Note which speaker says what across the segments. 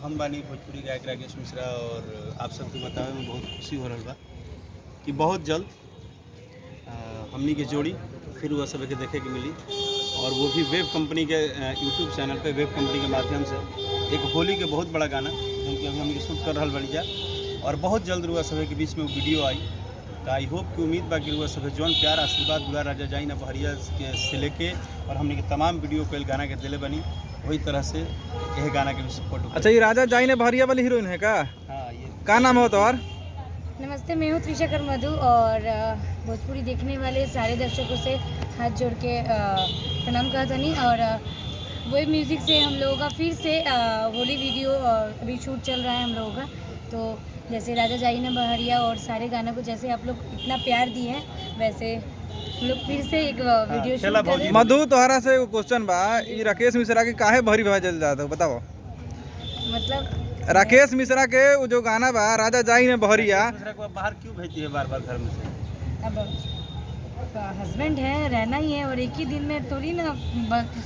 Speaker 1: हम बानी भोजपुरी गायक राकेश मिश्रा और आप सबके बतावे में बहुत खुशी हो रहा बा कि बहुत जल्द हमनी के जोड़ी फिर वह सब के देखे के मिली और वो भी वेब कंपनी के यूट्यूब चैनल पे वेब कंपनी के माध्यम से एक होली के बहुत बड़ा गाना जो कि अभी हमनी के शूट कर रहा बनी जा और बहुत जल्द रुआ सब के बीच में वो वीडियो आई। तो आई होप कि उम्मीद बा कि रुआ सब जौन प्यार आशीर्वाद दुआ राजा जाई ना बहरिया के से लेके और हमनी के तमाम वीडियो कल गाना के दिले बनी वही तरह से यह गाना के भी सपोर्ट।
Speaker 2: अच्छा, ये राजा जाई ने बहरिया वाली हीरोइन है का?
Speaker 1: हाँ, ये
Speaker 2: क्या नाम हो तो? और
Speaker 3: नमस्ते, मैं हूँ त्रिशा करमधु और भोजपुरी देखने वाले सारे दर्शकों से हाथ जोड़ के प्रणाम कहा धनी। और वेब म्यूज़िक से हम लोगों का फिर से होली वीडियो अभी शूट चल रहा है हम लोगों का। तो जैसे राजा जाई ने बहरिया और सारे गानों को जैसे आप लोग इतना प्यार दिए हैं वैसे हम लोग फिर से एक वीडियो शूट कर रहे हैं।
Speaker 2: मधु, तोहरा से क्वेश्चन बा, ये राकेश मिश्रा के काहे भरी भेजल जाता है बताओ?
Speaker 3: मतलब
Speaker 2: राकेश मिश्रा के वो जो गाना बा राजा जाई ने बहरिया,
Speaker 1: दूसरा को बाहर क्यों भेजती है बार बार घर में से?
Speaker 3: अब हस्बैंड है, रहना ही है और एक ही दिन में थोड़ी ना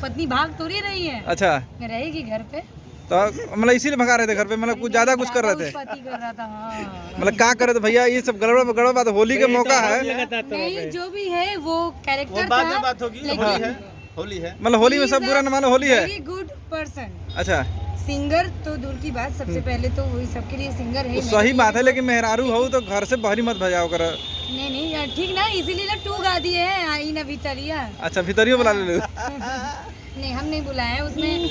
Speaker 3: पत्नी भाग थोड़ी रही है।
Speaker 2: अच्छा,
Speaker 3: रहेगी घर पे।
Speaker 2: तो मतलब इसीलिए भगा रहे थे घर पे, मतलब कुछ ज्यादा कुछ कर रहे थे?
Speaker 3: उत्पत्ति कर रहा था। हाँ,
Speaker 2: मतलब क्या करे थे भैया, ये सब गड़बड़ बात, होली के मौका है।
Speaker 3: नहीं, जो भी है वो कैरेक्टर
Speaker 1: वो बाद में
Speaker 3: था।
Speaker 1: बात होगी। होली है
Speaker 2: मतलब होली में सब बुरा न मानो, होली है।
Speaker 3: Very good person.
Speaker 2: अच्छा,
Speaker 3: सिंगर तो दूर की बात, सबसे पहले तो वही सबके लिए सिंगर है।
Speaker 2: सही बात है, लेकिन मेहरारू हो तो घर से बाहरी मत भेजाओ कर।
Speaker 3: नहीं ठीक ना, इसीलिए ना 2 गा दिए हैं आई ना भीतरिया।
Speaker 2: अच्छा, भीतरियो बुला ले।
Speaker 3: नहीं, हम नहीं बुलाए उसमें,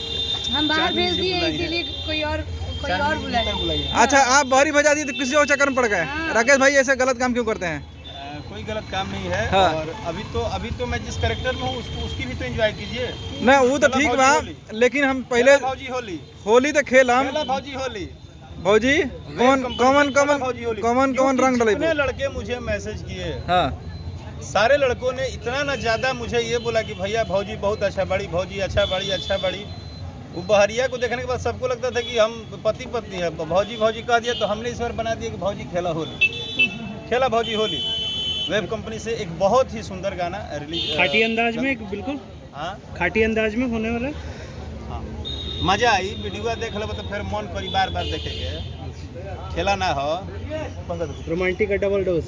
Speaker 3: हम बाहर भेज दिए इसीलिए कोई और बुलाए।
Speaker 2: अच्छा, आप बाहरी भेजा दिए तो किसी और चक्कर में पड़ गए।
Speaker 3: हाँ।
Speaker 2: राकेश भाई ऐसे गलत काम क्यों करते हैं?
Speaker 1: कोई गलत काम नहीं है।
Speaker 2: हाँ।
Speaker 1: और अभी तो मैं जिस कैरेक्टर में हूँ उसकी भी तो एंजॉय कीजिए।
Speaker 2: नहीं, वो तो ठीक बा, लेकिन हम पहले
Speaker 1: भौजी
Speaker 2: होली तो खेल हम
Speaker 1: भौजी होली
Speaker 2: भौजी कौन रंग डले?
Speaker 1: इतने लड़के मुझे मैसेज किए,
Speaker 2: हाँ,
Speaker 1: सारे लड़कों ने इतना ना ज्यादा मुझे ये बोला कि भैया भौजी बहुत अच्छा बड़ी, भौजी अच्छा बड़ी। वो बहरिया को देखने के बाद सबको लगता था कि हम पति पत्नी है। भौजी कह दिया तो हमने इस बार बना दिया कि भौजी खेला भौजी होली। वेब कंपनी से एक बहुत ही सुंदर गाना रिलीज,
Speaker 4: खाटी अंदाज में, बिल्कुल
Speaker 1: हाँ
Speaker 4: खाटी अंदाज में होने वाला।
Speaker 1: हाँ, मजा आई। वीडियो देख लो तो फिर मन करी बार देखेंगे। खेला ना हो
Speaker 4: रोमांटिक का डबल डोज।